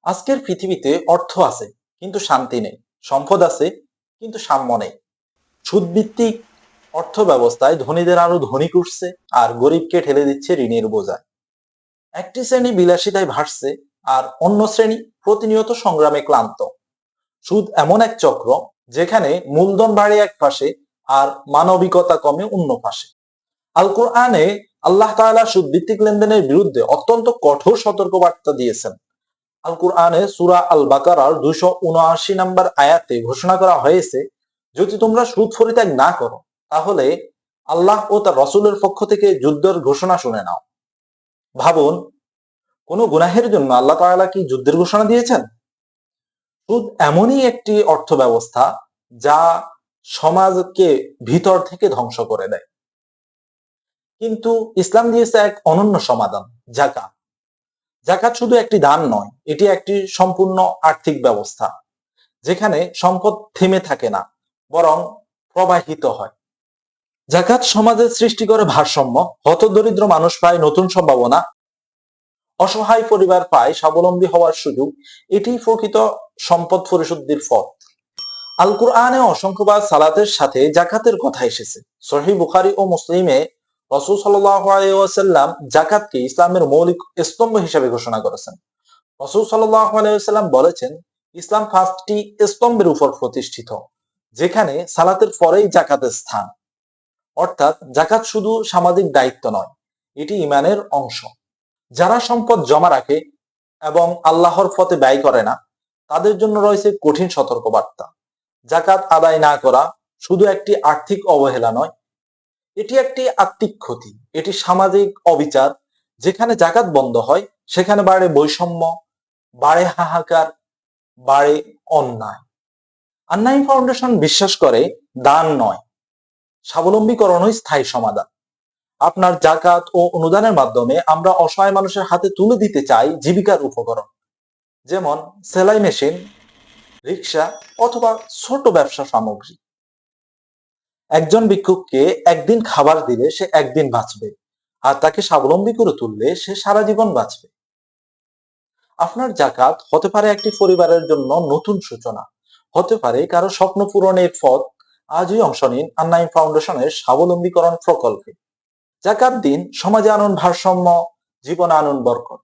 আজকের পৃথিবীতে অর্থ আছে কিন্তু শান্তি নেই, সম্পদ আছে কিন্তু সাম্য নেই। সুদভিত্তিক অর্থ ব্যবস্থায় ধনীদের আরো ধনী করছে আর গরিবকে ঠেলে দিচ্ছে ঋণের বোঝায়। একটি শ্রেণী বিলাসিতায় ভাসছে আর অন্য শ্রেণী প্রতিনিয়ত সংগ্রামে ক্লান্ত। সুদ এমন এক চক্র যেখানে মূলধন বাড়ে এক পাশে আর মানবিকতা কমে অন্য পাশে। আল কোরআনে আল্লাহ তাআলা সুদভিত্তিক লেনদেনের বিরুদ্ধে অত্যন্ত কঠোর সতর্কবার্তা দিয়েছেন। আল কুরআনে সূরা আল বাকারার 279 নম্বর আয়াতে ঘোষণা করা হয়েছে, যদি তোমরা সুদ পরিত্যাগ না করো তাহলে আল্লাহ ও তার রসুলের পক্ষ থেকে যুদ্ধের ঘোষণা শুনে নাও। ভাবুন, কোন গুনাহের জন্য আল্লাহ তাআলা কি যুদ্ধের ঘোষণা দিয়েছেন? সুদ এমনই একটি অর্থ ব্যবস্থা যা সমাজকে ভিতর থেকে ধ্বংস করে দেয়। কিন্তু ইসলাম দিয়েছে এক অনন্য সমাধান, যাকাত। যাকাত শুধু একটি দান নয়, এটি একটি সম্পূর্ণ আর্থিক ব্যবস্থা যেখানে সম্পদ থেমে থাকে না, বরং প্রবাহিত হয়। যাকাত সমাজের সৃষ্টি করে ভারসাম্য, হতদরিদ্র মানুষ পায় নতুন সম্ভাবনা, অসহায় পরিবার পায় স্বাবলম্বী হওয়ার সুযোগ। এটি প্রকৃত সম্পদ পরিশুদ্ধির পথ। আল কুরআনে অসংখ্যবার সালাতের সাথে জাকাতের কথা এসেছে। সহিহ বুখারী ও মুসলিমে রাসূল সাল্লাল্লাহু আলাইহি ওয়াসাল্লাম জাকাতকে ইসলামের মৌলিক স্তম্ভ হিসেবে ঘোষণা করেছেন। রাসূল সাল্লাল্লাহু আলাইহি ওয়াসাল্লাম বলেছেন, ইসলাম 5টি স্তম্ভের উপর প্রতিষ্ঠিত, যেখানে সালাতের পরেই জাকাতের স্থান। অর্থাৎ জাকাত শুধু সামাজিক দায়িত্ব নয়, এটি ঈমানের অংশ। যারা সম্পদ জমা রাখে এবং আল্লাহর পথে ব্যয় করে না, তাদের জন্য রয়েছে কঠিন সতর্কবার্তা। জাকাত আদায় না করা শুধু একটি আর্থিক অবহেলা নয়, এটি একটি আত্মিক ক্ষতি, এটি সামাজিক অবিচার। যেখানে জাকাত বন্ধ হয় সেখানে বাড়ে বৈষম্য, বাড়ে হাহাকার, বাড়ে অন্যায়। আন্নাই ফাউন্ডেশন বিশ্বাস করে দান নয়, স্বাবলম্বীকরণই স্থায়ী সমাধান। আপনার জাকাত ও অনুদানের মাধ্যমে আমরা অসহায় মানুষের হাতে তুলে দিতে চাই জীবিকার উপকরণ, যেমন সেলাই মেশিন, রিক্সা অথবা ছোট ব্যবসা সামগ্রী। একজন ভিক্ষুককে একদিন খাবার দিলে সে একদিন বাঁচবে, আর তাকে স্বাবলম্বী করে তুললে সে সারা জীবন বাঁচবে। আপনার জাকাত হতে পারে একটি পরিবারের জন্য নতুন সূচনা, হতে পারে কারো স্বপ্ন পূরণের পথ। আজই অংশ নিন আন্নাইম ফাউন্ডেশনের স্বাবলম্বীকরণ প্রকল্পে। জাকাত দিন, সমাজে আনুন ভারসাম্য, জীবনে আনুন বরকত।